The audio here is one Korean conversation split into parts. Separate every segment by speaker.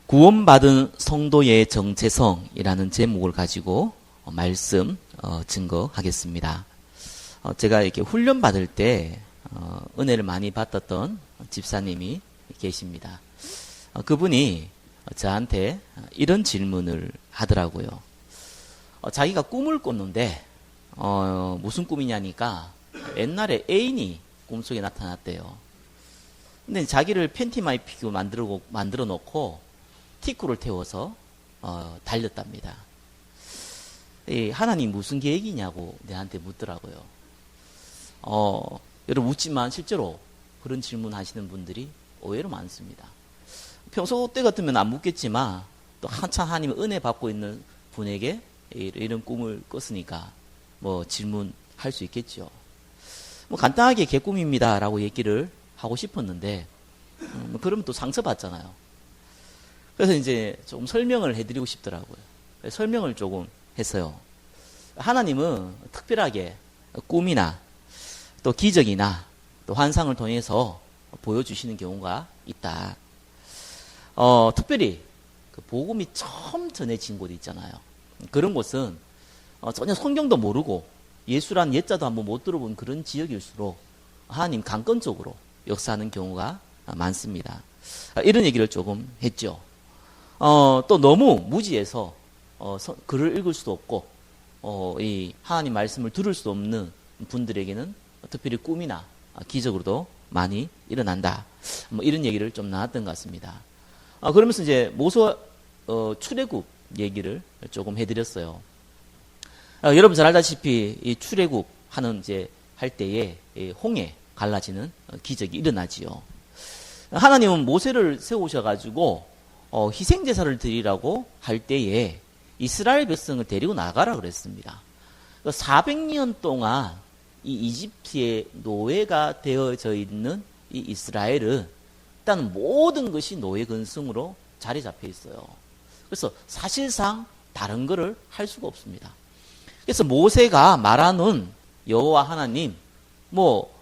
Speaker 1: 구원받은 성도의 정체성이라는 제목을 가지고 말씀 증거하겠습니다. 제가 이렇게 훈련 받을 때 은혜를 많이 받았던 집사님이 계십니다. 그분이 저한테 이런 질문을 하더라고요. 자기가 꿈을 꿨는데 무슨 꿈이냐니까 옛날에 애인이 꿈속에 나타났대요. 근데 자기를 팬티만 입히고 만들어 놓고 티쿠를 태워서 달렸답니다. 하나님 무슨 계획이냐고 내한테 묻더라고요. 여러분 웃지만 실제로 그런 질문 하시는 분들이 의외로 많습니다. 평소 때 같으면 안 묻겠지만 또 한참 하나님의 은혜 받고 있는 분에게 이런 꿈을 꿨으니까 뭐 질문할 수 있겠죠. 뭐 간단하게 개꿈입니다 라고 얘기를 하고 싶었는데 그러면 또 상처받잖아요. 그래서 이제 조금 설명을 해드리고 싶더라고요. 설명을 조금 했어요. 하나님은 특별하게 꿈이나 또 기적이나 또 환상을 통해서 보여주시는 경우가 있다. 특별히 그 복음이 처음 전해진 곳이 있잖아요. 그런 곳은 전혀 성경도 모르고 예수란 옛자도 한번 못 들어본 그런 지역일수록 하나님 강권적으로 역사하는 경우가 많습니다. 이런 얘기를 조금 했죠. 또 너무 무지해서 글을 읽을 수도 없고 이 하나님 말씀을 들을 수 없는 분들에게는 특별히 꿈이나 기적으로도 많이 일어난다. 뭐 이런 얘기를 좀 나눴던 것 같습니다. 그러면서 이제 모세 출애굽 얘기를 조금 해드렸어요. 여러분 잘 알다시피 이 출애굽 하는 이제 할 때에 홍해 갈라지는 기적이 일어나지요. 하나님은 모세를 세우셔가지고 희생제사를 드리라고 할 때에 이스라엘 백성을 데리고 나가라 그랬습니다. 400년 동안 이 이집트의 노예가 되어져 있는 이 이스라엘은 일단 모든 것이 노예 근성으로 자리 잡혀 있어요. 그래서 사실상 다른 거를 할 수가 없습니다. 그래서 모세가 말하는 여호와 하나님 뭐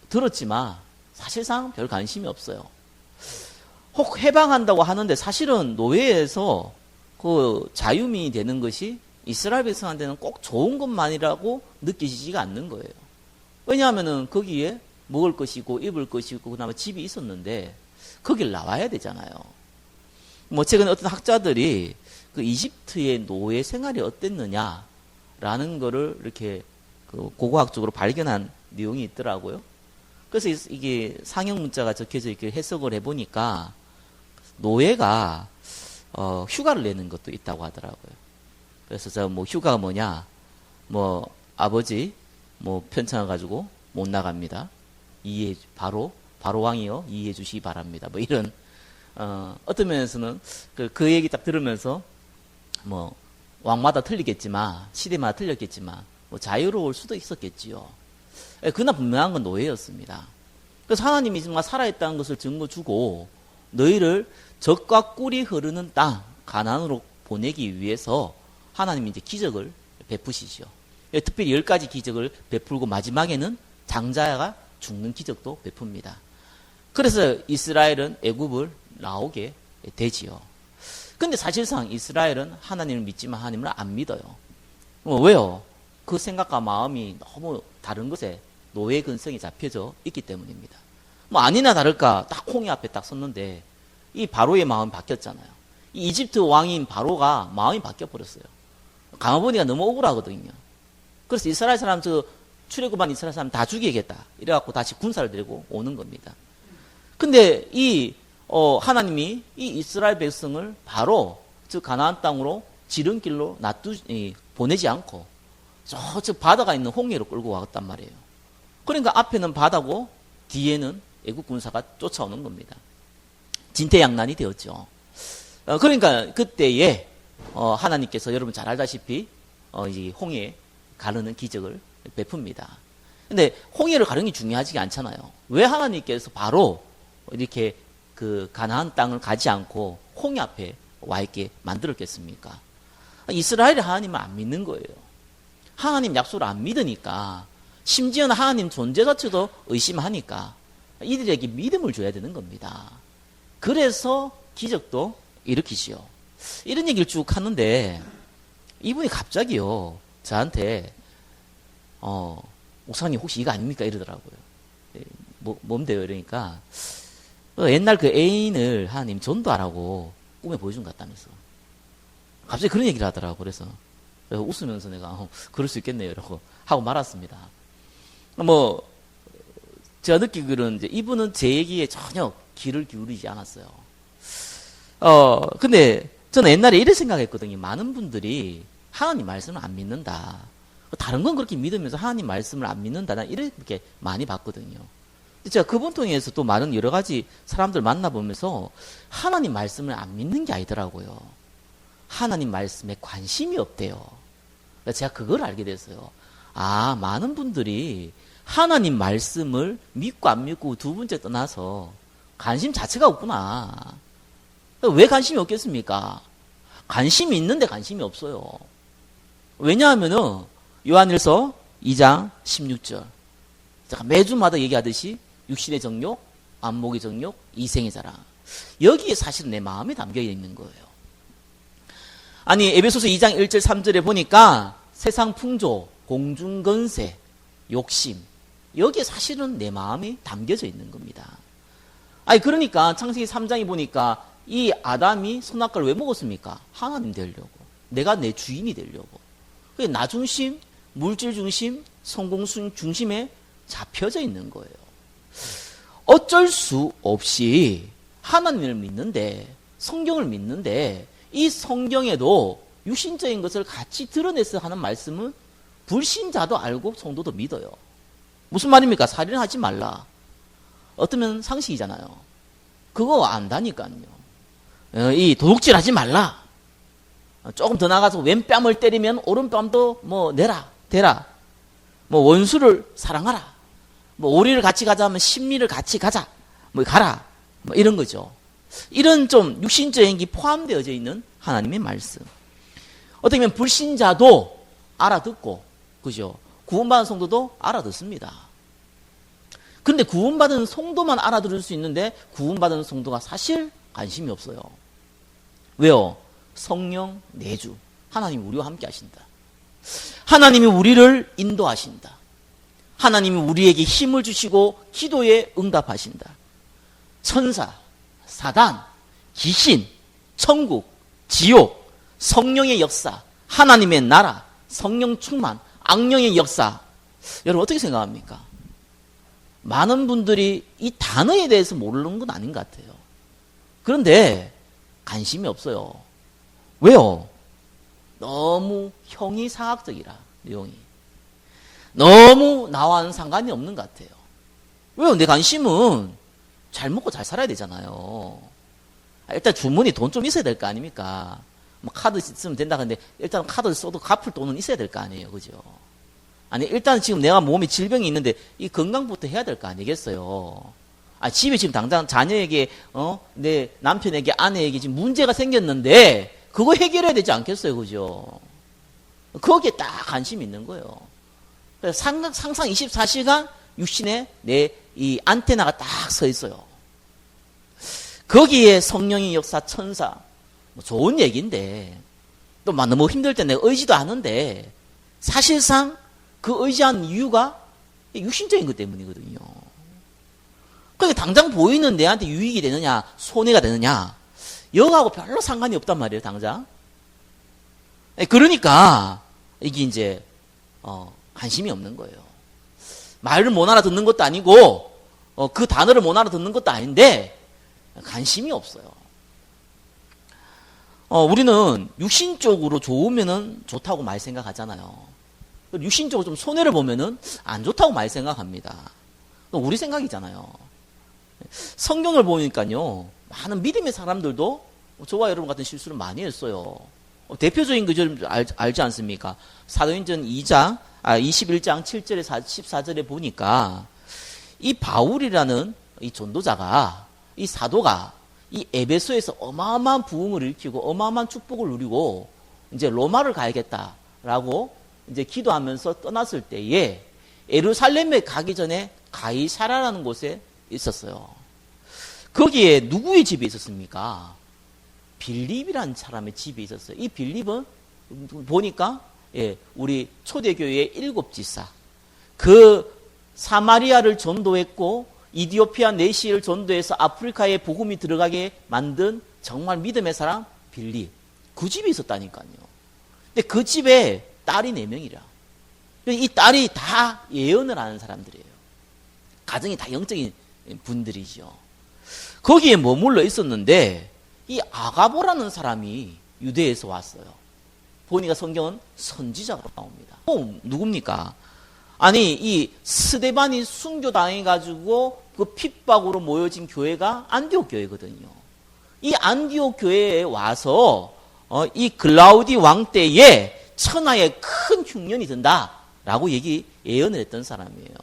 Speaker 1: 들었지만 사실상 별 관심이 없어요. 혹 해방한다고 하는데 사실은 노예에서 그 자유민이 되는 것이 이스라엘 백성한테는 꼭 좋은 것만이라고 느끼지가 않는 거예요. 왜냐하면은 거기에 먹을 것이고 입을 것이고 그다음에 집이 있었는데 거길 나와야 되잖아요. 뭐 최근에 어떤 학자들이 그 이집트의 노예 생활이 어땠느냐라는 거를 이렇게 그 고고학적으로 발견한 내용이 있더라고요. 그래서 이게 상형 문자가 적혀져 있게 해석을 해보니까 노예가 휴가를 내는 것도 있다고 하더라고요. 그래서 저 뭐 휴가가 뭐냐, 뭐 아버지 뭐 편찮아 가지고 못 나갑니다. 바로 왕이요 이해해 주시기 바랍니다. 뭐 이런 어떤 면에서는 그 얘기 딱 들으면서 뭐 왕마다 틀리겠지만 시대마다 틀렸겠지만 뭐 자유로울 수도 있었겠지요. 그러나 분명한 건 노예였습니다. 그래서 하나님이 정말 살아있다는 것을 증거 주고 너희를 젖과 꿀이 흐르는 땅 가나안으로 보내기 위해서 하나님이 이제 기적을 베푸시죠. 특별히 10가지 기적을 베풀고 마지막에는 장자가 죽는 기적도 베풉니다. 그래서 이스라엘은 애굽을 나오게 되지요. 근데 사실상 이스라엘은 하나님을 믿지만 하나님을 안 믿어요. 왜요? 그 생각과 마음이 너무 다른 것에 노예 근성이 잡혀져 있기 때문입니다. 뭐 아니나 다를까 딱 홍해 앞에 딱 섰는데 이 바로의 마음이 바뀌었잖아요. 이 이집트 왕인 바로가 마음이 바뀌어버렸어요. 가마보니가 너무 억울하거든요. 그래서 이스라엘 사람 출애굽한 이스라엘 사람 다 죽이겠다 이래갖고 다시 군사를 데리고 오는 겁니다. 근데 하나님이 이 이스라엘 백성을 바로 가나안 땅으로 지름길로 보내지 않고 저 바다가 있는 홍해로 끌고 왔단 말이에요. 그러니까 앞에는 바다고 뒤에는 애국 군사가 쫓아오는 겁니다. 진퇴양난이 되었죠. 그러니까 그때에 하나님께서 여러분 잘 알다시피 이 홍해 가르는 기적을 베풉니다. 근데 홍해를 가르는 게 중요하지 않잖아요. 왜 하나님께서 바로 이렇게 그 가나안 땅을 가지 않고 홍해 앞에 와 있게 만들었겠습니까? 이스라엘이 하나님을 안 믿는 거예요. 하나님 약속을 안 믿으니까 심지어는 하나님 존재 자체도 의심하니까 이들에게 믿음을 줘야 되는 겁니다. 그래서 기적도 일으키시오. 이런 얘기를 쭉 하는데 이분이 갑자기요 저한테 목사님 혹시 이거 아닙니까? 이러더라고요. 뭔데요? 이러니까 옛날 그 애인을 하나님 전도하라고 꿈에 보여준 것 같다면서 갑자기 그런 얘기를 하더라고요. 그래서 웃으면서 내가 그럴 수 있겠네요 이러고 하고 말았습니다. 제가 느끼기로는 이제 이분은 제 얘기에 전혀 귀를 기울이지 않았어요. 근데 저는 옛날에 이런 생각했거든요. 많은 분들이 하나님 말씀을 안 믿는다. 다른 건 그렇게 믿으면서 하나님 말씀을 안 믿는다. 난 이렇게 많이 봤거든요. 제가 그분 통해서 또 많은 여러 가지 사람들 만나보면서 하나님 말씀을 안 믿는 게 아니더라고요. 하나님 말씀에 관심이 없대요. 제가 그걸 알게 됐어요. 많은 분들이 하나님 말씀을 믿고 안 믿고 두 번째 떠나서 관심 자체가 없구나. 왜 관심이 없겠습니까? 관심이 있는데 관심이 없어요. 왜냐하면은 요한일서 2장 16절 제가 매주마다 얘기하듯이 육신의 정욕, 안목의 정욕, 이생의 자랑 여기에 사실은 내 마음이 담겨 있는 거예요. 아니 에베소서 2장 1절 3절에 보니까 세상 풍조, 공중건세, 욕심 여기에 사실은 내 마음이 담겨져 있는 겁니다. 그러니까 창세기 3장에 보니까 이 아담이 선악과를 왜 먹었습니까? 하나님 되려고. 내가 내 주인이 되려고. 나 중심, 물질 중심, 성공 중심에 잡혀져 있는 거예요. 어쩔 수 없이 하나님을 믿는데, 성경을 믿는데, 이 성경에도 육신적인 것을 같이 드러내서 하는 말씀은 불신자도 알고 성도도 믿어요. 무슨 말입니까? 살인을 하지 말라. 어쩌면 상식이잖아요. 그거 안다니까요. 이 도둑질 하지 말라. 조금 더 나가서 왼뺨을 때리면 오른뺨도 대라. 원수를 사랑하라. 오리를 같이 가자 하면 심리를 같이 가자. 가라. 이런 거죠. 이런 좀 육신적인 게 포함되어져 있는 하나님의 말씀. 어떻게 보면 불신자도 알아듣고, 그죠? 구원받은 성도도 알아듣습니다. 그런데 구원받은 성도만 알아들을 수 있는데 구원받은 성도가 사실 관심이 없어요. 왜요? 성령 내주. 하나님이 우리와 함께 하신다. 하나님이 우리를 인도하신다. 하나님이 우리에게 힘을 주시고 기도에 응답하신다. 천사, 사단, 귀신, 천국, 지옥, 성령의 역사, 하나님의 나라, 성령 충만, 악령의 역사. 여러분 어떻게 생각합니까? 많은 분들이 이 단어에 대해서 모르는 건 아닌 것 같아요. 그런데 관심이 없어요. 왜요? 너무 형이상학적이라, 내용이. 너무 나와는 상관이 없는 것 같아요. 왜요? 내 관심은 잘 먹고 잘 살아야 되잖아요. 일단 주머니 돈 좀 있어야 될 거 아닙니까? 카드 쓰면 된다 근데 일단 카드 써도 갚을 돈은 있어야 될 거 아니에요. 그죠? 아니 일단 지금 내가 몸에 질병이 있는데 이 건강부터 해야 될 거 아니겠어요? 집에 지금 당장 자녀에게 내 남편에게 아내에게 지금 문제가 생겼는데 그거 해결해야 되지 않겠어요. 그죠? 거기에 딱 관심이 있는 거예요. 그래서 항상 24시간 육신에 내 이 안테나가 딱 서 있어요. 거기에 성령의 역사, 천사 좋은 얘기인데 또 너무 힘들 때 내가 의지도 않은데 사실상 그 의지한 이유가 육신적인 것 때문이거든요. 그러니까 당장 보이는 내한테 유익이 되느냐 손해가 되느냐 여하고 별로 상관이 없단 말이에요. 당장. 그러니까 이게 이제 관심이 없는 거예요. 말을 못 알아듣는 것도 아니고 그 단어를 못 알아듣는 것도 아닌데 관심이 없어요. 우리는 육신적으로 좋으면은 좋다고 많이 생각하잖아요. 육신적으로 좀 손해를 보면은 안 좋다고 많이 생각합니다. 우리 생각이잖아요. 성경을 보니까요, 많은 믿음의 사람들도 저와 여러분 같은 실수를 많이 했어요. 대표적인 거 좀 알지 않습니까? 사도행전 21장 7절에 14절에 보니까 이 바울이라는 이 전도자가, 이 사도가 이 에베소에서 어마어마한 부흥을 일으키고 어마어마한 축복을 누리고 이제 로마를 가야겠다라고 이제 기도하면서 떠났을 때에 예루살렘에 가기 전에 가이사라라는 곳에 있었어요. 거기에 누구의 집에 있었습니까? 빌립이라는 사람의 집에 있었어요. 이 빌립은 보니까 우리 초대교회의 7지사, 그 사마리아를 전도했고 이디오피아 내시를 전도해서 아프리카에 복음이 들어가게 만든 정말 믿음의 사람 빌립, 그 집에 있었다니까요. 근데 그 집에 딸이 4명이라. 이 딸이 다 예언을 하는 사람들이에요. 가정이 다 영적인 분들이죠. 거기에 머물러 있었는데 이 아가보라는 사람이 유대에서 왔어요. 보니까 성경은 선지자가 나옵니다. 누굽니까? 아니, 이 스데반이 순교당해가지고 그 핍박으로 모여진 교회가 안디옥 교회거든요. 이 안디옥 교회에 와서 이 글라우디 왕 때에 천하에 큰 흉년이 든다라고 예언을 했던 사람이에요.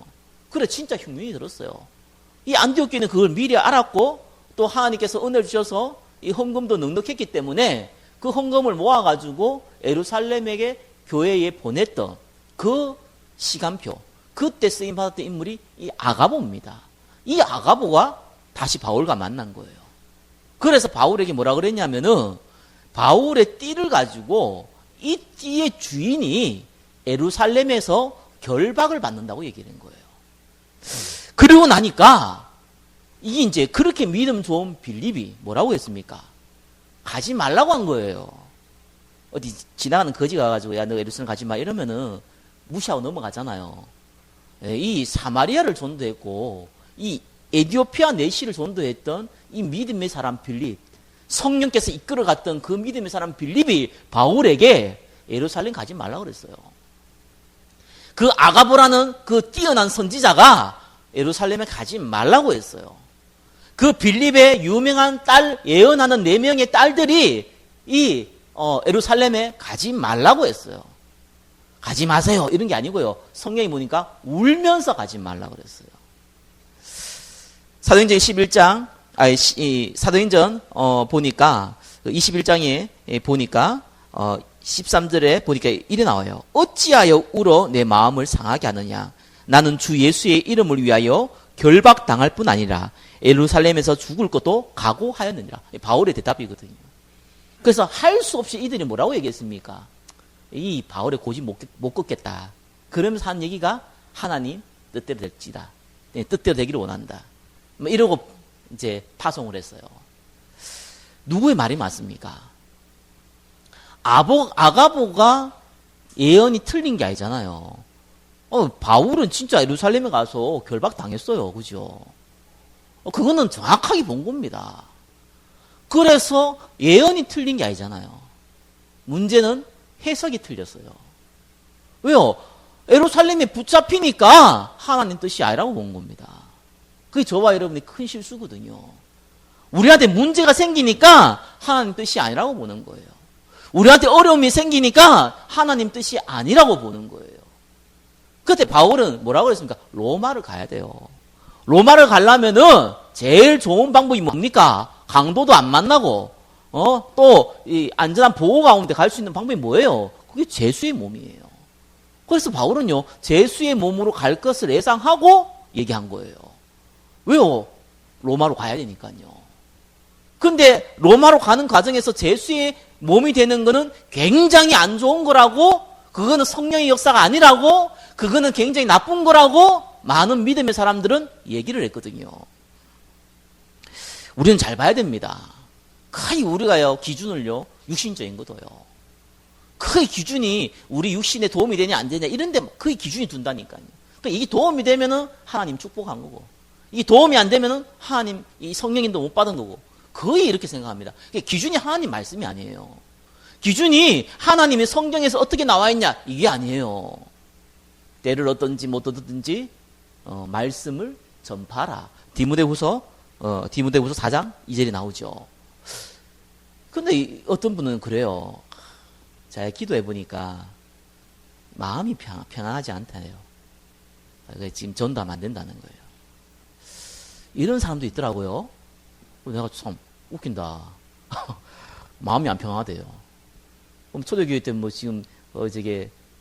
Speaker 1: 그래, 진짜 흉년이 들었어요. 이 안디옥 교회는 그걸 미리 알았고 또 하나님께서 은혜를 주셔서 이 헌금도 넉넉했기 때문에 그 헌금을 모아가지고 예루살렘에게 교회에 보냈던 그 시간표, 그때 쓰임받았던 인물이 이 아가보입니다. 이 아가보가 다시 바울과 만난 거예요. 그래서 바울에게 뭐라 그랬냐면은 바울의 띠를 가지고 이 띠의 주인이 예루살렘에서 결박을 받는다고 얘기를 한 거예요. 그러고 나니까 이게 이제 그렇게 믿음 좋은 빌립이 뭐라고 했습니까? 가지 말라고 한 거예요. 어디 지나가는 거지 가가지고 야 너 예루살렘 가지 마 이러면은 무시하고 넘어가잖아요. 이 사마리아를 전도했고 이 에티오피아 내시를 전도했던 이 믿음의 사람 빌립, 성령께서 이끌어갔던 그 믿음의 사람 빌립이 바울에게 예루살렘 가지 말라고 그랬어요. 그 아가보라는 그 뛰어난 선지자가 예루살렘에 가지 말라고 했어요. 그 빌립의 유명한 딸, 예언하는 4명의 딸들이 이 예루살렘에 가지 말라고 했어요. 가지 마세요 이런 게 아니고요. 성경이 보니까 울면서 가지 말라고 그랬어요. 사도행전 11장 사도행전 보니까 21장에 보니까 13절에 보니까 이래 나와요. 어찌하여 울어 내 마음을 상하게 하느냐. 나는 주 예수의 이름을 위하여 결박당할 뿐 아니라 예루살렘에서 죽을 것도 각오하였느니라. 바울의 대답이거든요. 그래서 할 수 없이 이들이 뭐라고 얘기했습니까? 이 바울의 고집 못 걷겠다. 그러면서 한 얘기가 하나님 뜻대로 될지다. 뜻대로 되기를 원한다. 이러고 이제 파송을 했어요. 누구의 말이 맞습니까? 아가보가 예언이 틀린 게 아니잖아요. 바울은 진짜 예루살렘에 가서 결박당했어요. 그죠? 그거는 정확하게 본 겁니다. 그래서 예언이 틀린 게 아니잖아요. 문제는 해석이 틀렸어요. 왜요? 예루살렘에 붙잡히니까 하나님 뜻이 아니라고 본 겁니다. 그게 저와 여러분의 큰 실수거든요. 우리한테 문제가 생기니까 하나님 뜻이 아니라고 보는 거예요. 우리한테 어려움이 생기니까 하나님 뜻이 아니라고 보는 거예요. 그때 바울은 뭐라고 그랬습니까? 로마를 가야 돼요. 로마를 가려면은 제일 좋은 방법이 뭡니까? 강도도 안 만나고, 또 이 안전한 보호 가운데 갈 수 있는 방법이 뭐예요? 그게 제수의 몸이에요. 그래서 바울은요, 제수의 몸으로 갈 것을 예상하고 얘기한 거예요. 왜요? 로마로 가야 되니까요. 근데 로마로 가는 과정에서 제수의 몸이 되는 거는 굉장히 안 좋은 거라고, 그거는 성령의 역사가 아니라고, 그거는 굉장히 나쁜 거라고 많은 믿음의 사람들은 얘기를 했거든요. 우리는 잘 봐야 됩니다. 거의 우리가요, 기준을요, 육신적인 거도요. 거의 기준이 우리 육신에 도움이 되냐 안 되냐 이런데 거의 기준이 둔다니까요. 그러니까 이게 도움이 되면은 하나님 축복한 거고, 이게 도움이 안 되면은 하나님 이 성령인도 못 받은 거고, 거의 이렇게 생각합니다. 기준이 하나님 말씀이 아니에요. 기준이 하나님의 성경에서 어떻게 나와 있냐 이게 아니에요. 때를 얻든지 못 얻든지 말씀을 전파하라. 디모데후서 4장 2절이 나오죠. 근데 어떤 분은 그래요. 제가 기도해 보니까 마음이 편안하지 않다요. 지금 전도하면 안 된다는 거예요. 이런 사람도 있더라고요. 내가 참 웃긴다. 마음이 안 편하대요. 그럼 초대교회 때 뭐 지금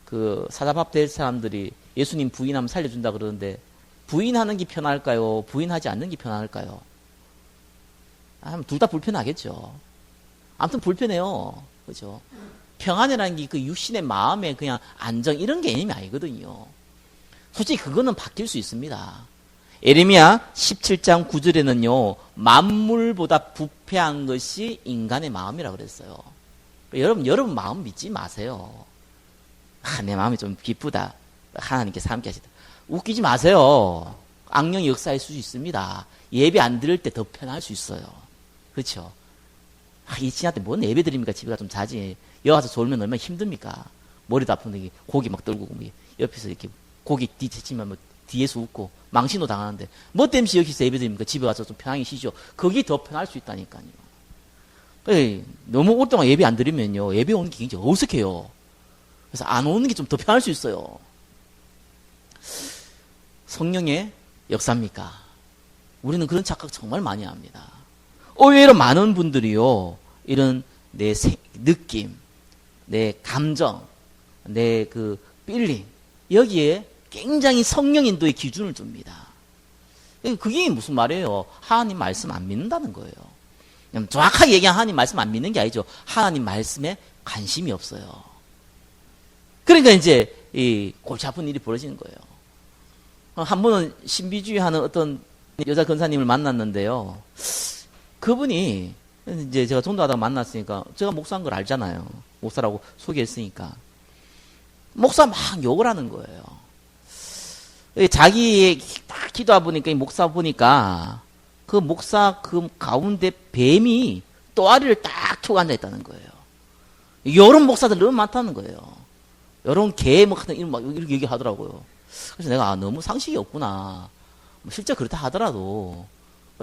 Speaker 1: 그 사자밥 될 사람들이 예수님 부인하면 살려준다 그러는데 부인하는 게 편할까요? 부인하지 않는 게 편할까요? 둘 다 불편하겠죠. 아무튼 불편해요. 그죠? 평안이라는 게 그 육신의 마음의 그냥 안정 이런 개념이 아니거든요. 솔직히 그거는 바뀔 수 있습니다. 예레미야 17장 9절에는요. 만물보다 부패한 것이 인간의 마음이라고 그랬어요. 여러분 마음 믿지 마세요. 내 마음이 좀 기쁘다. 하나님께서 함께 하시다. 웃기지 마세요. 악령이 역사할 수 있습니다. 예배 안 드릴 때 더 편할 수 있어요. 그렇죠? 이 친한테 뭔 예배 드립니까? 집에 가 좀 자지. 여기 가서 졸면 얼마나 힘듭니까? 머리도 아픈데 고기 막 떨고 옆에서 이렇게 고기 뒤치면 뭐 뒤에서 웃고 망신도 당하는데 뭐 때문에 여기서 예배 드립니까? 집에 가서 좀 편하게 쉬죠. 거기 더 편할 수 있다니까요. 너무 오랫동안 예배 안 드리면요. 예배 오는 게 굉장히 어색해요. 그래서 안 오는 게 좀 더 편할 수 있어요. 성령의 역사입니까? 우리는 그런 착각 정말 많이 합니다. 의외로 많은 분들이요. 이런 내 느낌, 내 감정, 내 그 필링 여기에 굉장히 성령 인도의 기준을 둡니다. 그게 무슨 말이에요? 하나님 말씀 안 믿는다는 거예요. 정확하게 얘기하면 하나님 말씀 안 믿는 게 아니죠. 하나님 말씀에 관심이 없어요. 그러니까 이제 이 골치 아픈 일이 벌어지는 거예요. 한 번은 신비주의 하는 어떤 여자 권사님을 만났는데요. 그분이 이제 제가 전도하다가 만났으니까 제가 목사인 걸 알잖아요. 목사라고 소개했으니까. 목사 막 욕을 하는 거예요. 자기 딱 기도하다 보니까 이 목사 보니까 그 목사 그 가운데 뱀이 또아리를 딱 켜고 앉아있다는 거예요. 이런 목사들 너무 많다는 거예요. 이런 개 뭐 이런 막 이렇게 얘기하더라고요. 그래서 내가 너무 상식이 없구나. 실제 그렇다 하더라도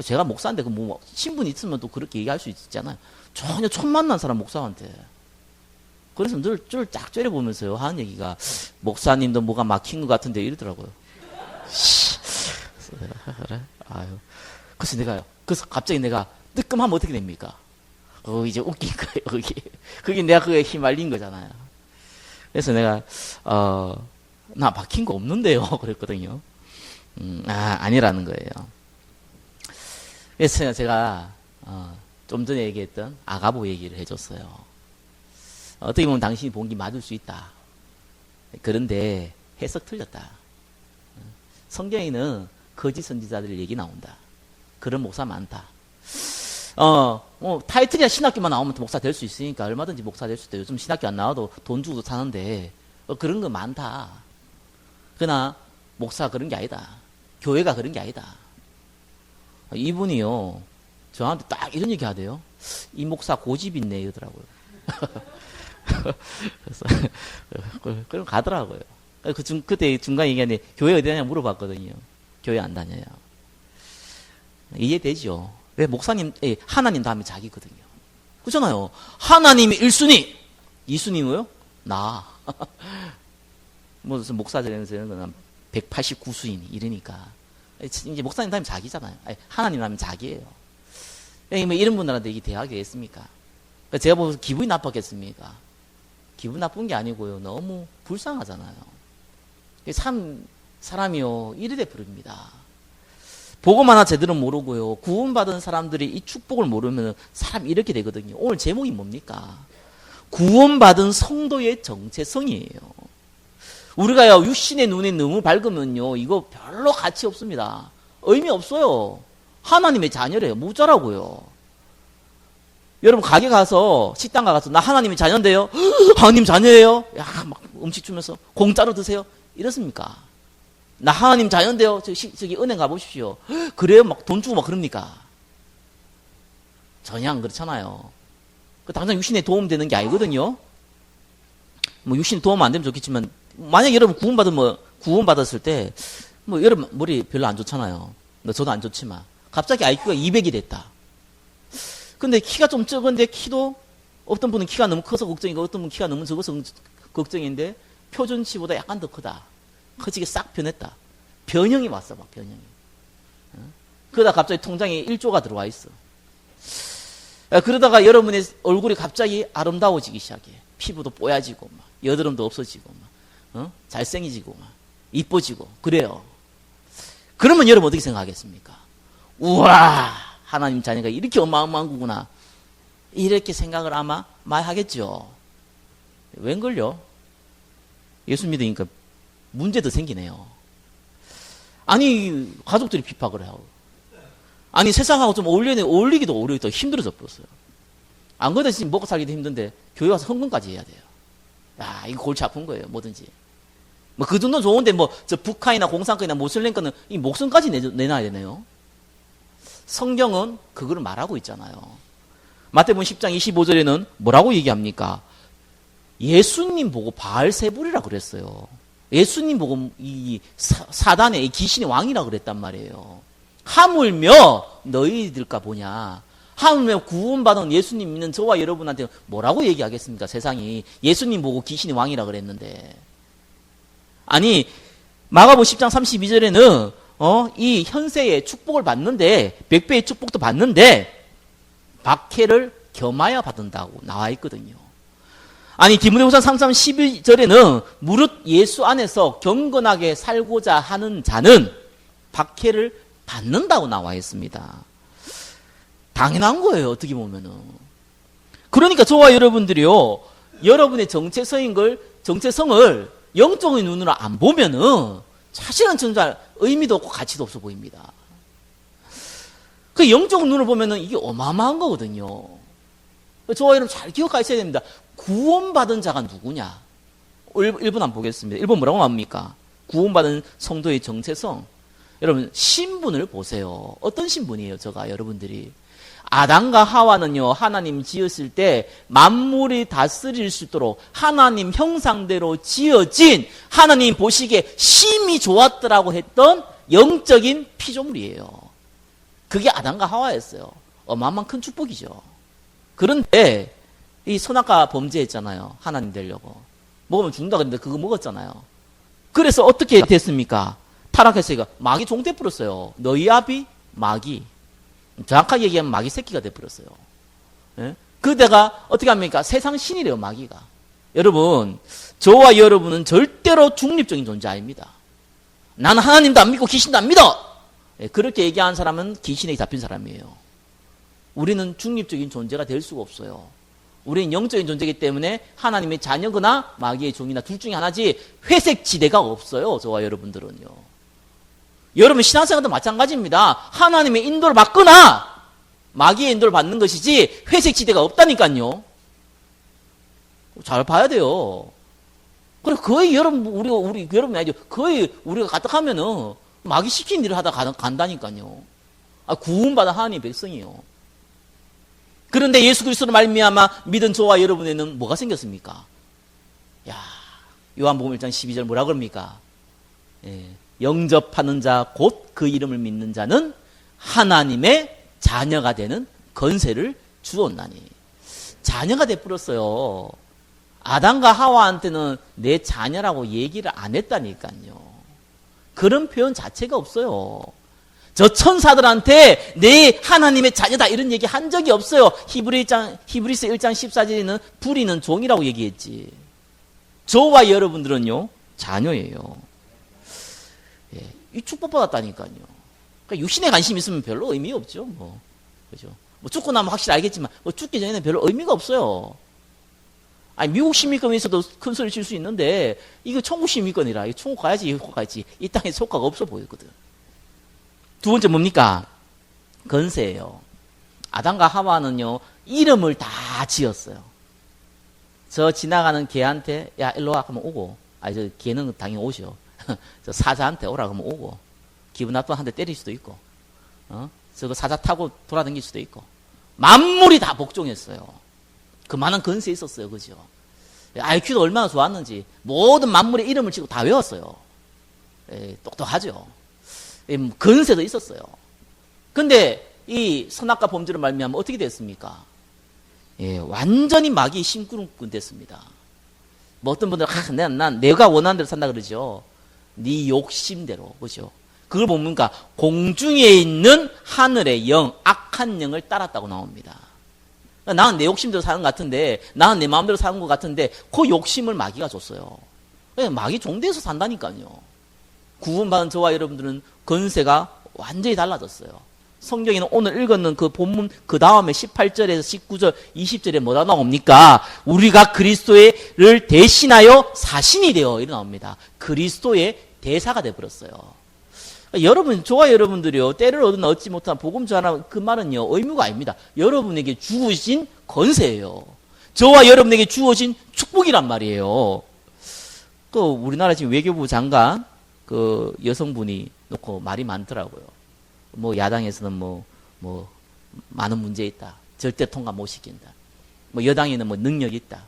Speaker 1: 제가 목사인데 그 뭐 신분 있으면 또 그렇게 얘기할 수 있잖아요. 전혀 처음 만난 사람 목사한테. 그래서 늘 쫙 째려보면서요 하는 얘기가 목사님도 뭐가 막힌 것 같은데 이러더라고요. 그래? 아유. 그래서 갑자기 내가 뜨끔하면 어떻게 됩니까? 이제 웃긴 거예요. 그게 내가 그거에 휘말린 거잖아요. 그래서 내가 나 막힌 거 없는데요. 그랬거든요. 아니라는 거예요. 그래서 제가 좀 전에 얘기했던 아가보 얘기를 해줬어요. 어떻게 보면 당신이 본 게 맞을 수 있다. 그런데 해석 틀렸다. 성경에는 거짓 선지자들 얘기 나온다. 그런 목사 많다. 뭐 타이틀이나 신학교만 나오면 목사 될 수 있으니까 얼마든지 목사 될 수 있다. 요즘 신학교 안 나와도 돈 주고 사는데 그런 거 많다. 그러나 목사가 그런 게 아니다. 교회가 그런 게 아니다. 이분이요 저한테 딱 이런 얘기 하대요. 이 목사 고집 있네 이러더라고요. 그래서 그럼 가더라고요. 그때 중간 얘기하는데 교회 어디 다냐 물어봤거든요. 교회 안 다녀요. 이해되죠? 왜 목사님 하나님 다음에 자기거든요. 그렇잖아요. 하나님이 1순위 2순위 뭐요? 나 무슨 목사들에서는 189순위 이러니까 이제 목사님 다음에 자기잖아요. 하나님 다음에 자기예요. 뭐 이런 분들한테 이게 대학이 됐습니까? 제가 보면서 기분이 나빴겠습니까? 기분 나쁜 게 아니고요. 너무 불쌍하잖아요. 참 사람이요 이래 돼 버립니다. 복음 하나 제대로 모르고요. 구원받은 사람들이 이 축복을 모르면 사람 이렇게 되거든요. 오늘 제목이 뭡니까? 구원받은 성도의 정체성이에요. 우리가요 육신의 눈에 너무 밝으면요 이거 별로 가치 없습니다. 의미 없어요. 하나님의 자녀래요. 무자라고요. 여러분 가게 가서 식당 가서 나 하나님의 자녀인데요. 하나님 자녀예요. 야 막 음식 주면서 공짜로 드세요. 이렇습니까? 나 하나님 자녀인데요. 저기 은행 가보십시오. 그래요? 막 돈 주고 막 그럽니까? 전혀 안 그렇잖아요. 당장 육신에 도움되는 게 아니거든요. 뭐 육신에 도움 안 되면 좋겠지만 만약 여러분 구원받았을 때 뭐 여러분 머리 별로 안 좋잖아요. 저도 안 좋지만 갑자기 IQ가 200이 됐다. 근데 키가 좀 적은데 키도 어떤 분은 키가 너무 커서 걱정이고 어떤 분은 키가 너무 적어서 걱정인데 표준치보다 약간 더 크다. 커지게 싹 변했다. 변형이 왔어, 막 변형이. 그러다 갑자기 통장에 1조가 들어와 있어. 그러다가 여러분의 얼굴이 갑자기 아름다워지기 시작해. 피부도 뽀야지고, 막 여드름도 없어지고, 막 잘생기지고, 막 이뻐지고 그래요. 그러면 여러분 어떻게 생각하겠습니까? 우와, 하나님 자녀가 이렇게 어마어마한 거구나. 이렇게 생각을 아마 많이 하겠죠. 웬걸요? 예수 믿으니까 문제도 생기네요. 아니, 가족들이 핍박을 하고. 아니, 세상하고 좀 어울리기도 오히려 더 힘들어져 버렸어요. 안 그래도 지금 먹고 살기도 힘든데, 교회 와서 헌금까지 해야 돼요. 야, 이거 골치 아픈 거예요, 뭐든지. 뭐, 그 정도는 좋은데, 뭐, 저 북한이나 공산권이나 모슬렘 거는 이 목숨까지 내놔야 되네요. 성경은 그거를 말하고 있잖아요. 마태복음 10장 25절에는 뭐라고 얘기합니까? 예수님 보고 바알세불이라 그랬어요. 예수님 보고 이 사단의 이 귀신의 왕이라 그랬단 말이에요. 하물며 너희들까 보냐. 하물며 구원받은 예수님 믿는 저와 여러분한테 뭐라고 얘기하겠습니까? 세상이 예수님 보고 귀신의 왕이라 그랬는데. 아니, 마가복음 10장 32절에는 이 현세의 축복을 받는데, 100배의 축복도 받는데 박해를 겸하여 받는다고 나와 있거든요. 아니, 디모데후서 3장 12절에는 무릇 예수 안에서 경건하게 살고자 하는 자는 박해를 받는다고 나와 있습니다. 당연한 거예요, 어떻게 보면은. 그러니까 저와 여러분들이요, 여러분의 정체성을 영적인 눈으로 안 보면은 사실은 전혀 의미도 없고 가치도 없어 보입니다. 그 영적인 눈을 보면은 이게 어마어마한 거거든요. 저와 여러분 잘 기억하셔야 됩니다. 구원받은 자가 누구냐? 1번 한번 보겠습니다. 1번 뭐라고 나옵니까? 구원받은 성도의 정체성. 여러분, 신분을 보세요. 어떤 신분이에요, 저가 여러분들이? 아담과 하와는요, 하나님 지었을 때 만물이 다스릴 수 있도록 하나님 형상대로 지어진 하나님 보시기에 심히 좋았더라고 했던 영적인 피조물이에요. 그게 아담과 하와였어요. 어마어마한 큰 축복이죠. 그런데 이 선악과 범죄했잖아요. 하나님 되려고. 먹으면 죽는다 그랬는데 그거 먹었잖아요. 그래서 어떻게 됐습니까? 타락했으니까 마귀 종돼 버렸어요. 너희 아비 마귀. 정확하게 얘기하면 마귀 새끼가 돼 버렸어요. 예? 그대가 어떻게 합니까? 세상 신이래요, 마귀가. 여러분, 저와 여러분은 절대로 중립적인 존재 아닙니다. 나는 하나님도 안 믿고 귀신도 안 믿어. 예, 그렇게 얘기하는 사람은 귀신에 잡힌 사람이에요. 우리는 중립적인 존재가 될 수가 없어요. 우리는 영적인 존재이기 때문에 하나님의 자녀거나 마귀의 종이나 둘 중에 하나지 회색 지대가 없어요. 저와 여러분들은요. 여러분 신앙생활도 마찬가지입니다. 하나님의 인도를 받거나 마귀의 인도를 받는 것이지 회색 지대가 없다니까요. 잘 봐야 돼요. 그래 거의 우리 여러분이 아니죠. 거의 우리가 가득하면은 마귀 시킨 일을 하다 간다니까요. 구원받은 하나님의 백성이요. 그런데 예수 그리스도로 말미암아 믿은 저와 여러분에는 뭐가 생겼습니까? 야, 요한복음 1장 12절 뭐라 그럽니까? 예, 영접하는 자 곧 그 이름을 믿는 자는 하나님의 자녀가 되는 건세를 주었나니. 자녀가 되어버렸어요. 아담과 하와한테는 내 자녀라고 얘기를 안 했다니까요. 그런 표현 자체가 없어요. 저 천사들한테 내 하나님의 자녀다 이런 얘기 한 적이 없어요. 히브리서 1장 14절에는 불의는 종이라고 얘기했지. 저와 여러분들은요 자녀예요. 예, 이 축복받았다니까요. 그러니까 육신에 관심 있으면 별로 의미 없죠. 그죠? 죽고 나면 확실히 알겠지만 죽기 전에는 별로 의미가 없어요. 아니 미국 시민권에서도 큰 소리 칠 수 있는데 이거 천국 시민권이라 이거 천국 가야지 효과 가야지 이 땅에서 효과가 없어 보이거든. 두 번째 뭡니까? 건세예요. 아담과 하와는요 이름을 다 지었어요. 저 지나가는 개한테 야 일로 와 하면 오고, 저 개는 당연히 오죠. 저 사자한테 오라 그러면 오고, 기분 나쁘면 한 대 때릴 수도 있고, 저거 사자 타고 돌아다닐 수도 있고, 만물이 다 복종했어요. 그만한 건세 있었어요, 그죠? IQ도 얼마나 좋았는지 모든 만물의 이름을 지고 다 외웠어요. 똑똑하죠. 건세도 있었어요. 근데 이 선악과 범죄를 말미암아 어떻게 됐습니까? 완전히 마귀의 심부름꾼 됐습니다. 뭐 어떤 분들은 난 내가 원하는 대로 산다 그러죠. 네 욕심대로, 그죠? 그걸 보니까 공중에 있는 하늘의 영, 악한 영을 따랐다고 나옵니다. 나는 내 욕심대로 사는 것 같은데, 나는 내 마음대로 사는 것 같은데 그 욕심을 마귀가 줬어요. 마귀 종대에서 산다니까요. 구원받은 저와 여러분들은 건세가 완전히 달라졌어요. 성경에는 오늘 읽었는 그 본문 그 다음에 18절에서 19절, 20절에 뭐가 나옵니까? 우리가 그리스도를 대신하여 사신이 되어 이렇게 나옵니다. 그리스도의 대사가 되어버렸어요. 여러분, 저와 여러분들이요, 때를 얻으나 얻지 못한 복음 전하는 그 말은요, 의무가 아닙니다. 여러분에게 주어진 권세예요. 저와 여러분에게 주어진 축복이란 말이에요. 또 우리나라 지금 외교부 장관 그 여성분이 놓고 말이 많더라고요. 뭐 야당에서는 뭐 많은 문제 있다. 절대 통과 못 시킨다. 뭐 여당에는 뭐 능력이 있다.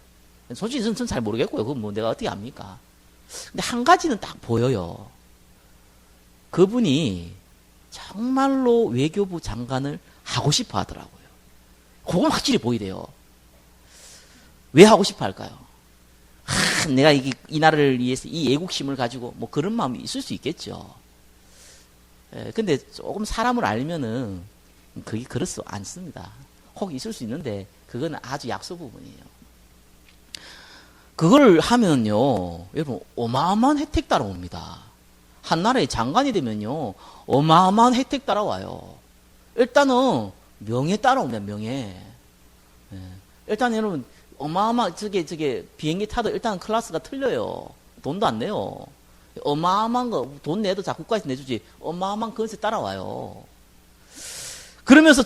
Speaker 1: 솔직히 저는 잘 모르겠고요. 그건 뭐 내가 어떻게 압니까? 근데 한 가지는 딱 보여요. 그분이 정말로 외교부 장관을 하고 싶어 하더라고요. 그건 확실히 보이대요. 왜 하고 싶어 할까요? 내가 이 나라를 위해서 이 애국심을 가지고 뭐 그런 마음이 있을 수 있겠죠. 근데 조금 사람을 알면은 그게 그렇지 않습니다. 혹 있을 수 있는데 그건 아주 약소 부분이에요. 그걸 하면요, 여러분 어마어마한 혜택 따라옵니다. 한 나라의 장관이 되면요, 어마어마한 혜택 따라와요. 일단은 명예 따라옵니다. 명예. 일단 여러분 어마어마한 저게 비행기 타도 일단 클래스가 틀려요. 돈도 안 내요. 어마어마한 거 돈 내도 자 국가에서 내주지 어마어마한 건세 따라와요. 그러면서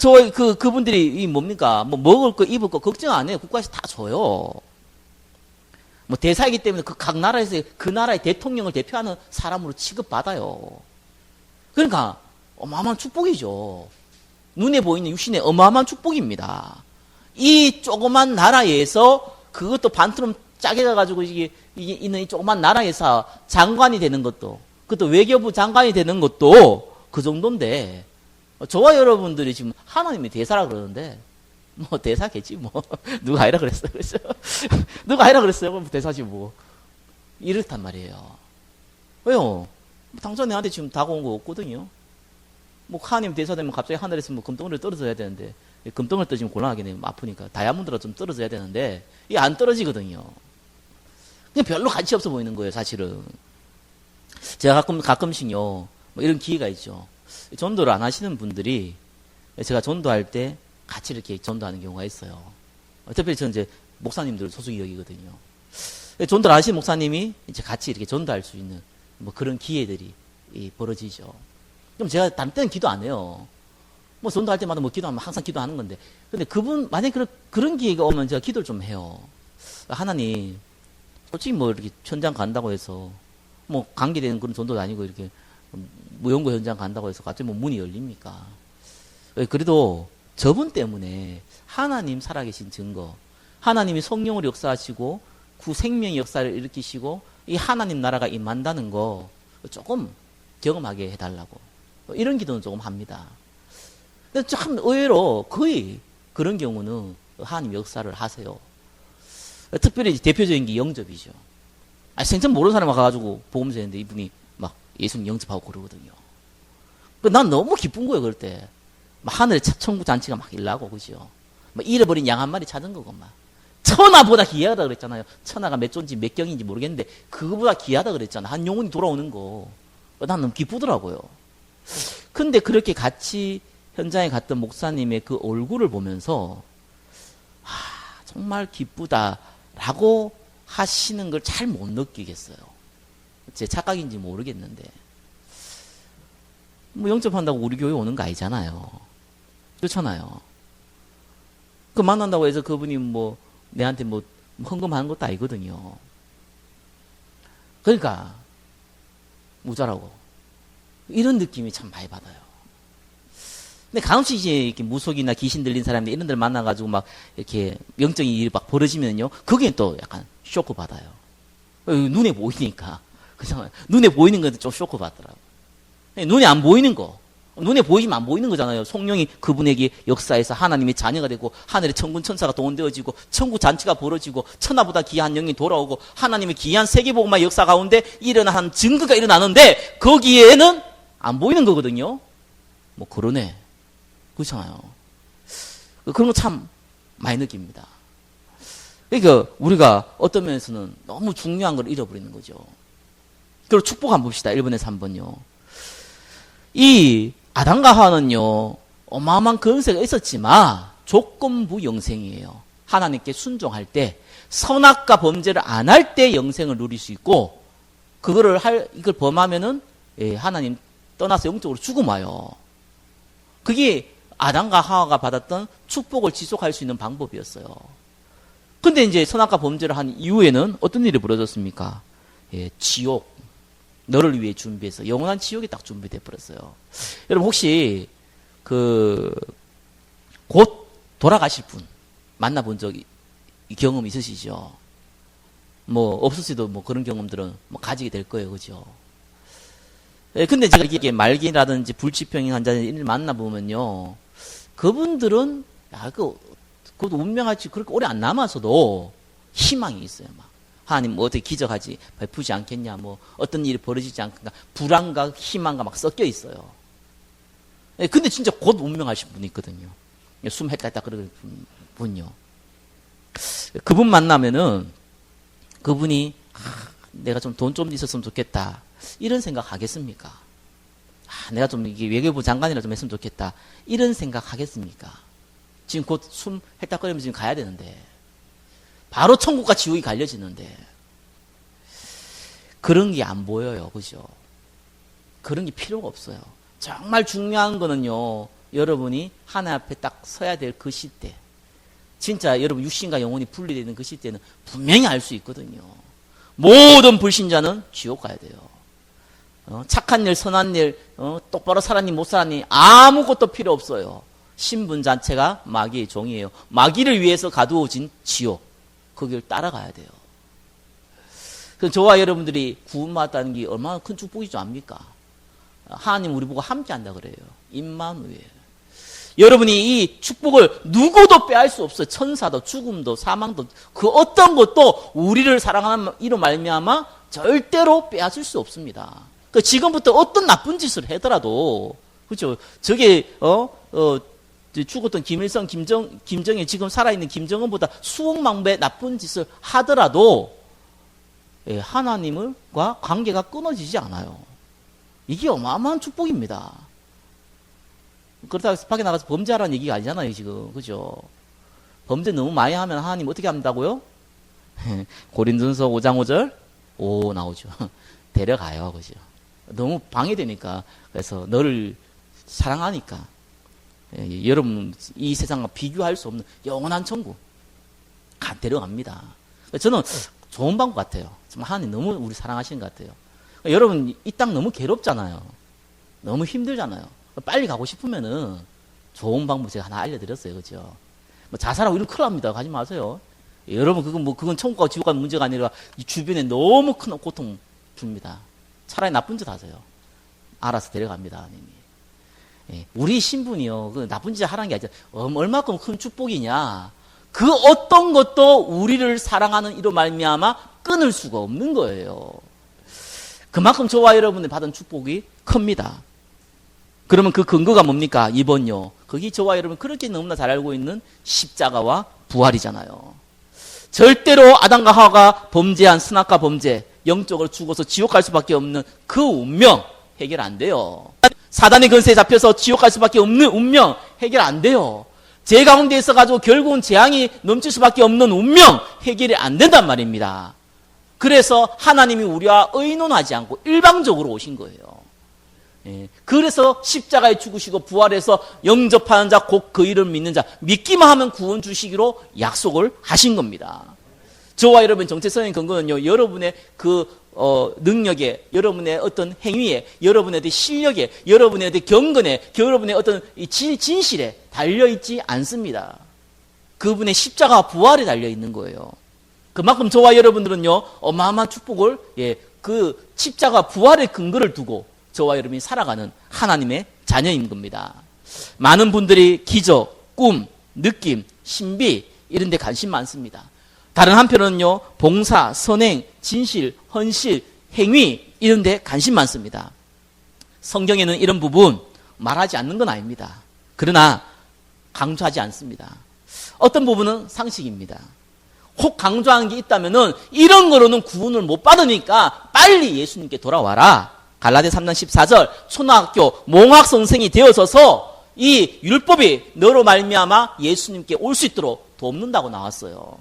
Speaker 1: 그분들이 이 뭡니까? 뭐 먹을 거 입을 거 걱정 안 해요. 국가에서 다 줘요. 뭐 대사이기 때문에 각 나라에서 그 나라의 대통령을 대표하는 사람으로 취급받아요. 그러니까 어마어마한 축복이죠. 눈에 보이는 육신의 어마어마한 축복입니다. 이 조그만 나라에서 그것도 반트럼 짜게 가가지고 이게 있는 이 조그만 나라에서 장관이 되는 것도, 그것도 외교부 장관이 되는 것도 그 정도인데, 저와 여러분들이 지금 하나님이 대사라 그러는데, 뭐 대사겠지 뭐 누가 아니라 그랬어요. 그렇죠? 누가 아니라 그랬어요. 그럼 대사지 뭐. 이렇단 말이에요. 왜요? 당장 내한테 지금 다가온 거 없거든요. 뭐 하나님 대사 되면 갑자기 하늘에서 뭐 금덩어리를 떨어져야 되는데, 금덩어리 떨어지면 곤란하겠네요. 아프니까 다이아몬드라 좀 떨어져야 되는데 이게 안 떨어지거든요. 그냥 별로 가치 없어 보이는 거예요, 사실은. 제가 가끔씩요, 뭐 이런 기회가 있죠. 전도를 안 하시는 분들이 제가 전도할 때 같이 이렇게 전도하는 경우가 있어요. 특별히 저는 이제 목사님들 소속이 여기거든요. 전도를 안 하시는 목사님이 이제 같이 이렇게 전도할 수 있는 뭐 그런 기회들이 벌어지죠. 그럼 제가 다른 때는 기도 안 해요. 뭐 전도할 때마다 뭐 기도하면 항상 기도하는 건데, 근데 그분 만약에 그런 기회가 오면 제가 기도를 좀 해요. 하나님, 솔직히 뭐 이렇게 현장 간다고 해서 뭐 관계되는 그런 전도도 아니고 이렇게 무연고 현장 간다고 해서 갑자기 뭐 문이 열립니까? 그래도 저분 때문에 하나님 살아계신 증거, 하나님이 성령으로 역사하시고 구 생명의 역사를 일으키시고 이 하나님 나라가 임한다는 거 조금 경험하게 해달라고, 이런 기도는 조금 합니다. 근데 참 의외로 거의 그런 경우는 하나님 역사를 하세요. 특별히 대표적인 게 영접이죠. 생전 모르는 사람 가가지고 복음서 했는데 이분이 막 예수님 영접하고 그러거든요. 난 너무 기쁜 거예요, 그럴 때. 막 하늘에 천국 잔치가 막 일나고, 그죠? 막 잃어버린 양 한 마리 찾은 거고, 막. 천하보다 귀하다 그랬잖아요. 천하가 몇 존지 몇 경인지 모르겠는데, 그거보다 귀하다 그랬잖아. 한 영혼이 돌아오는 거. 난 너무 기쁘더라고요. 근데 그렇게 같이 현장에 갔던 목사님의 그 얼굴을 보면서, 정말 기쁘다라고 하시는 걸 잘 못 느끼겠어요. 제 착각인지 모르겠는데. 뭐 영접한다고 우리 교회 오는 거 아니잖아요. 그렇잖아요. 그 만난다고 해서 그분이 뭐 내한테 뭐 헌금하는 것도 아니거든요. 그러니까 무자라고 이런 느낌이 참 많이 받아요. 근데 간혹씩 이제 이렇게 무속이나 귀신 들린 사람들 이런 데를 만나가지고 막 이렇게 영적인 일이 막 벌어지면요, 거기에 또 약간 쇼크 받아요. 눈에 보이니까. 그렇잖아요. 눈에 보이는 건데 좀 쇼크 받더라고. 눈에 안 보이는 거. 눈에 보이지만 안 보이는 거잖아요. 성령이 그분에게 역사해서 하나님의 자녀가 되고 하늘의 천군 천사가 동원되어지고 천국 잔치가 벌어지고 천하보다 귀한 영이 돌아오고 하나님의 귀한 세계복음화의 역사 가운데 일어난 증거가 일어나는데 거기에는 안 보이는 거거든요. 뭐 그러네. 그렇잖아요. 그런 거 참 많이 느낍니다. 그러니까 우리가 어떤 면에서는 너무 중요한 걸 잃어버리는 거죠. 그리고 축복 한번 봅시다. 1번에서 3번요. 이 아담과 하와는요, 어마어마한 권세가 있었지만 조건부 영생이에요. 하나님께 순종할 때, 선악과 범죄를 안 할 때 영생을 누릴 수 있고, 이걸 범하면은 하나님 떠나서 영적으로 죽음 와요. 그게 아담과 하와가 받았던 축복을 지속할 수 있는 방법이었어요. 근데 이제 선악과 범죄를 한 이후에는 어떤 일이 벌어졌습니까? 지옥. 너를 위해 준비해서 영원한 지옥이 딱 준비돼 버렸어요. 여러분 혹시 곧 돌아가실 분 만나본 경험 있으시죠? 뭐 없으시도 뭐 그런 경험들은 뭐 가지게 될 거예요, 그죠? 근데 제가 이게 말기라든지 불치병인 환자를 만나보면요, 그분들은 그것도 운명하지 그렇게 오래 안 남아서도 희망이 있어요. 막 하나님 뭐 어떻게 기적하지 베푸지 않겠냐, 뭐 어떤 일이 벌어지지 않겠냐, 불안과 희망과 막 섞여 있어요. 근데 진짜 곧 운명하신 분이 있거든요. 숨 헷갈다 그러는 분요. 그분 만나면은 그분이 내가 좀 돈 좀 있었으면 좋겠다 이런 생각 하겠습니까? 내가 좀 이게 외교부 장관이라 좀 했으면 좋겠다 이런 생각 하겠습니까? 지금 곧 숨 헷갈거리면서 지금 가야 되는데, 바로 천국과 지옥이 갈려지는데 그런 게 안 보여요, 그죠? 그런 게 필요가 없어요. 정말 중요한 거는요, 여러분이 하나님 앞에 딱 서야 될 그 시대, 진짜 여러분 육신과 영혼이 분리되는 그 시대는 분명히 알 수 있거든요. 모든 불신자는 지옥 가야 돼요. 착한 일, 선한 일, 똑바로 살았니 못 살았니 아무것도 필요 없어요. 신분 자체가 마귀의 종이에요. 마귀를 위해서 가두어진 지옥, 그 길 따라가야 돼요. 그래서 저와 여러분들이 구원받았다는 게 얼마나 큰 축복이지 않습니까? 하나님 우리 보고 함께 한다 그래요. 임마누엘. 여러분이 이 축복을 누구도 빼앗을 수 없어요. 천사도 죽음도 사망도 그 어떤 것도 우리를 사랑하는 이로 말미암아 절대로 빼앗을 수 없습니다. 그 지금부터 어떤 나쁜 짓을 하더라도, 그렇죠? 저게 죽었던 김일성, 김정일, 지금 살아있는 김정은보다 수억만 배 나쁜 짓을 하더라도 하나님과 관계가 끊어지지 않아요. 이게 어마어마한 축복입니다. 그렇다고 해서 밖에 나가서 범죄하라는 얘기가 아니잖아요, 지금. 그죠? 범죄 너무 많이 하면 하나님 어떻게 한다고요? 고린도전서 5장 5절? 오, 나오죠. 데려가요, 그죠? 너무 방해되니까. 그래서 너를 사랑하니까. 여러분, 이 세상과 비교할 수 없는 영원한 천국. 데려갑니다. 저는 좋은 방법 같아요. 정말 하나님 너무 우리 사랑하시는 것 같아요. 여러분, 이 땅 너무 괴롭잖아요. 너무 힘들잖아요. 빨리 가고 싶으면은 좋은 방법 제가 하나 알려드렸어요. 그죠? 뭐 자살하고 이런 큰일 납니다. 가지 마세요. 여러분, 그건 천국과 지옥과 문제가 아니라 이 주변에 너무 큰 고통 줍니다. 차라리 나쁜 짓 하세요. 알아서 데려갑니다. 하나님이. 우리 신분이요, 그 나쁜 짓 하라는 게 아니라 얼마큼 큰 축복이냐. 그 어떤 것도 우리를 사랑하는 이로 말미암아 끊을 수가 없는 거예요. 그만큼 저와 여러분이 받은 축복이 큽니다. 그러면 그 근거가 뭡니까? 2번요. 거기 저와 여러분 그렇게 너무나 잘 알고 있는 십자가와 부활이잖아요. 절대로 아담과 하와가 범죄한 선악과 범죄, 영적으로 죽어서 지옥 갈 수밖에 없는 그 운명 해결 안 돼요. 사단의 근세에 잡혀서 지옥 갈 수밖에 없는 운명 해결 안 돼요. 죄 가운데 있어가지고 결국은 재앙이 넘칠 수밖에 없는 운명 해결이 안 된단 말입니다. 그래서 하나님이 우리와 의논하지 않고 일방적으로 오신 거예요. 그래서 십자가에 죽으시고 부활해서 영접하는 자, 곧 그 이름 믿는 자, 믿기만 하면 구원 주시기로 약속을 하신 겁니다. 저와 여러분 정체성의 근거는요, 여러분의 능력에, 여러분의 어떤 행위에, 여러분의 어떤 실력에, 여러분의 어떤 경건에, 여러분의 어떤 진실에 달려있지 않습니다. 그분의 십자가 부활에 달려있는 거예요. 그만큼 저와 여러분들은요, 어마어마한 축복을, 그 십자가 부활의 근거를 두고 저와 여러분이 살아가는 하나님의 자녀인 겁니다. 많은 분들이 기적, 꿈, 느낌, 신비 이런 데 관심 많습니다. 다른 한편으로는요, 봉사, 선행, 진실, 헌실, 행위 이런 데 관심 많습니다. 성경에는 이런 부분 말하지 않는 건 아닙니다. 그러나 강조하지 않습니다. 어떤 부분은 상식입니다. 혹 강조한 게 있다면은 이런 거로는 구원을 못 받으니까 빨리 예수님께 돌아와라. 갈라디아 3장 14절 초등학교 몽학 선생이 되어서서 이 율법이 너로 말미암아 예수님께 올 수 있도록 돕는다고 나왔어요.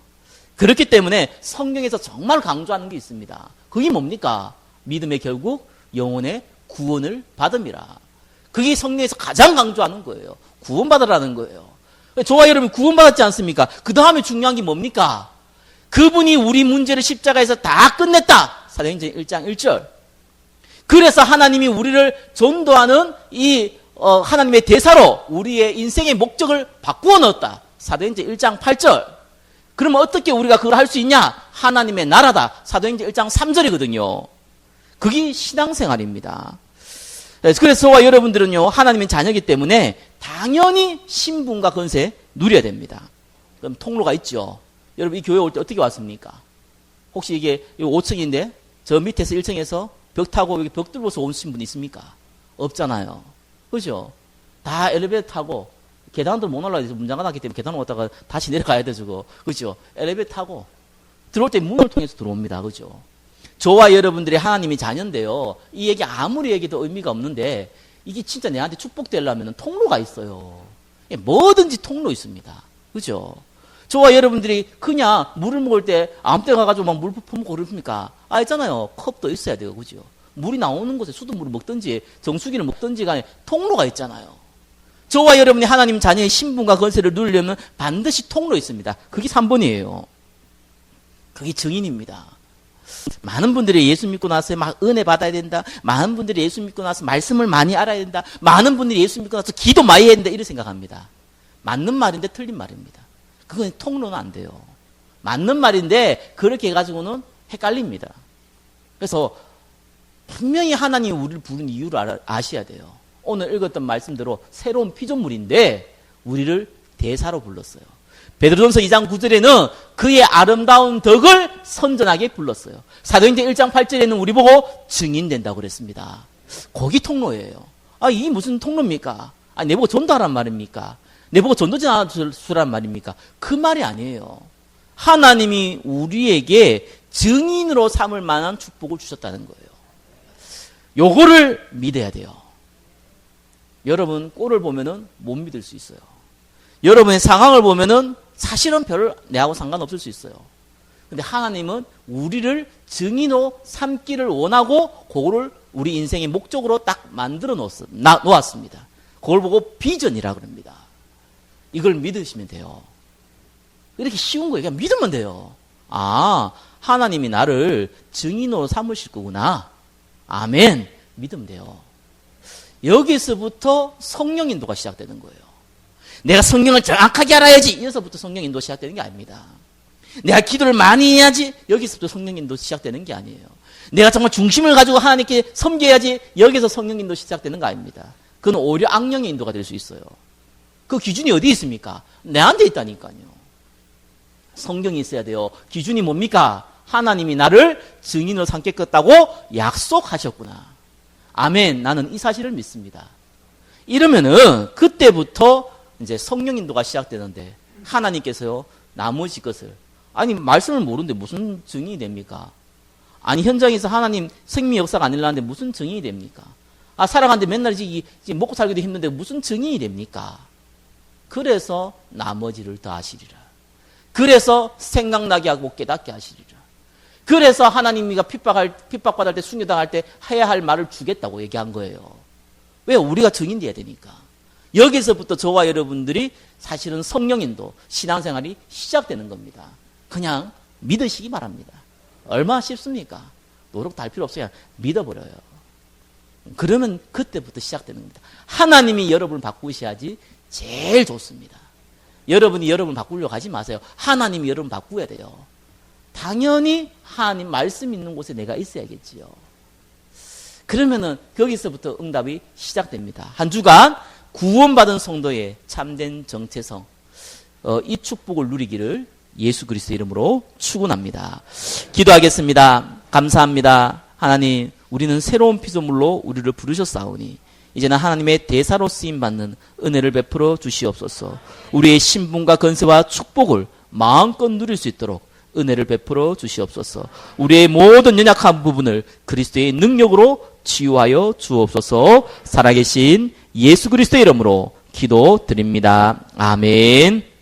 Speaker 1: 그렇기 때문에 성경에서 정말 강조하는 게 있습니다. 그게 뭡니까? 믿음의 결국 영혼의 구원을 받음이라. 그게 성경에서 가장 강조하는 거예요. 구원받으라는 거예요. 저와 여러분 구원받았지 않습니까? 그 다음에 중요한 게 뭡니까? 그분이 우리 문제를 십자가에서 다 끝냈다. 사도행전 1장 1절. 그래서 하나님이 우리를 전도하는 이 하나님의 대사로 우리의 인생의 목적을 바꾸어 넣었다. 사도행전 1장 8절. 그러면 어떻게 우리가 그걸 할 수 있냐? 하나님의 나라다. 사도행전 1장 3절이거든요. 그게 신앙생활입니다. 그래서 저와 여러분들은요, 하나님의 자녀이기 때문에 당연히 신분과 권세 누려야 됩니다. 그럼 통로가 있죠. 여러분 이 교회 올 때 어떻게 왔습니까? 혹시 이게 5층인데 저 밑에서 1층에서 벽 타고 여기 벽 뚫고서 오신 분 있습니까? 없잖아요. 그죠? 다 엘리베이터 타고 계단도 못 올라가서 문제가 났기 때문에 계단 올라갔다가 다시 내려가야 되죠. 그죠? 엘리베이터 타고 들어올 때 문을 통해서 들어옵니다. 그죠? 저와 여러분들이 하나님이 자녀인데요. 이 얘기 아무리 얘기도 의미가 없는데 이게 진짜 내한테 축복되려면 통로가 있어요. 뭐든지 통로 있습니다. 그죠? 저와 여러분들이 그냥 물을 먹을 때 아무 때 가가지고 막 물 퍼먹고 그럽니까? 있잖아요. 컵도 있어야 돼요. 그죠? 물이 나오는 곳에 수돗물을 먹든지 정수기를 먹든지 간에 통로가 있잖아요. 저와 여러분이 하나님 자녀의 신분과 권세를 누리려면 반드시 통로 있습니다. 그게 3번이에요. 그게 증인입니다. 많은 분들이 예수 믿고 나서 막 은혜 받아야 된다. 많은 분들이 예수 믿고 나서 말씀을 많이 알아야 된다. 많은 분들이 예수 믿고 나서 기도 많이 해야 된다. 이렇게 생각합니다. 맞는 말인데 틀린 말입니다. 그건 통로는 안 돼요. 맞는 말인데 그렇게 해가지고는 헷갈립니다. 그래서 분명히 하나님이 우리를 부른 이유를 아셔야 돼요. 오늘 읽었던 말씀대로 새로운 피조물인데 우리를 대사로 불렀어요. 베드로전서 2장 9절에는 그의 아름다운 덕을 선전하게 불렀어요. 사도행전 1장 8절에는 우리 보고 증인된다고 그랬습니다. 거기 통로예요. 이 무슨 통로입니까? 내보고 전도하란 말입니까? 내보고 전도지 않아주란 말입니까? 그 말이 아니에요. 하나님이 우리에게 증인으로 삼을 만한 축복을 주셨다는 거예요. 요거를 믿어야 돼요. 여러분 꼴을 보면은 못 믿을 수 있어요. 여러분의 상황을 보면은 사실은 별 내하고 상관없을 수 있어요. 근데 하나님은 우리를 증인으로 삼기를 원하고 그거를 우리 인생의 목적으로 딱 만들어 놓았습니다. 그걸 보고 비전이라 그럽니다. 이걸 믿으시면 돼요. 이렇게 쉬운 거예요. 그냥 믿으면 돼요. 하나님이 나를 증인으로 삼으실 거구나. 아멘. 믿으면 돼요. 여기서부터 성령 인도가 시작되는 거예요. 내가 성경을 정확하게 알아야지. 여기서부터 성령 인도 시작되는 게 아닙니다. 내가 기도를 많이 해야지. 여기서부터 성령 인도 시작되는 게 아니에요. 내가 정말 중심을 가지고 하나님께 섬겨야지. 여기서 성령 인도 시작되는 거 아닙니다. 그건 오히려 악령의 인도가 될 수 있어요. 그 기준이 어디 있습니까? 내한테 있다니까요. 성경이 있어야 돼요. 기준이 뭡니까? 하나님이 나를 증인으로 삼겠다고 약속하셨구나. 아멘. 나는 이 사실을 믿습니다. 이러면은 그때부터 이제 성령 인도가 시작되는데 하나님께서요 나머지 것을 말씀을 모르는데 무슨 증인이 됩니까? 현장에서 하나님 생명 역사가 안 일어나는데 무슨 증인이 됩니까? 살아가는데 맨날 지금 먹고 살기도 힘든데 무슨 증인이 됩니까? 그래서 나머지를 더 하시리라. 그래서 생각나게 하고 깨닫게 하시리라. 그래서 하나님이가 핍박받을 때 순교당할 때 해야 할 말을 주겠다고 얘기한 거예요. 왜? 우리가 증인돼야 되니까. 여기서부터 저와 여러분들이 사실은 성령인도 신앙생활이 시작되는 겁니다. 그냥 믿으시기 바랍니다. 얼마나 쉽습니까? 노력 다 할 필요 없어요. 그냥 믿어버려요. 그러면 그때부터 시작되는 겁니다. 하나님이 여러분을 바꾸셔야지 제일 좋습니다. 여러분이 여러분을 바꾸려고 하지 마세요. 하나님이 여러분을 바꾸어야 돼요. 당연히 하나님 말씀 있는 곳에 내가 있어야겠지요. 그러면은 거기서부터 응답이 시작됩니다. 한 주간 구원받은 성도의 참된 정체성, 이 축복을 누리기를 예수 그리스도 이름으로 축원합니다. 기도하겠습니다. 감사합니다. 하나님, 우리는 새로운 피조물로 우리를 부르셨사오니 이제는 하나님의 대사로 쓰임받는 은혜를 베풀어 주시옵소서. 우리의 신분과 건세와 축복을 마음껏 누릴 수 있도록 은혜를 베풀어 주시옵소서. 우리의 모든 연약한 부분을 그리스도의 능력으로 치유하여 주옵소서. 살아계신 예수 그리스도의 이름으로 기도 드립니다. 아멘.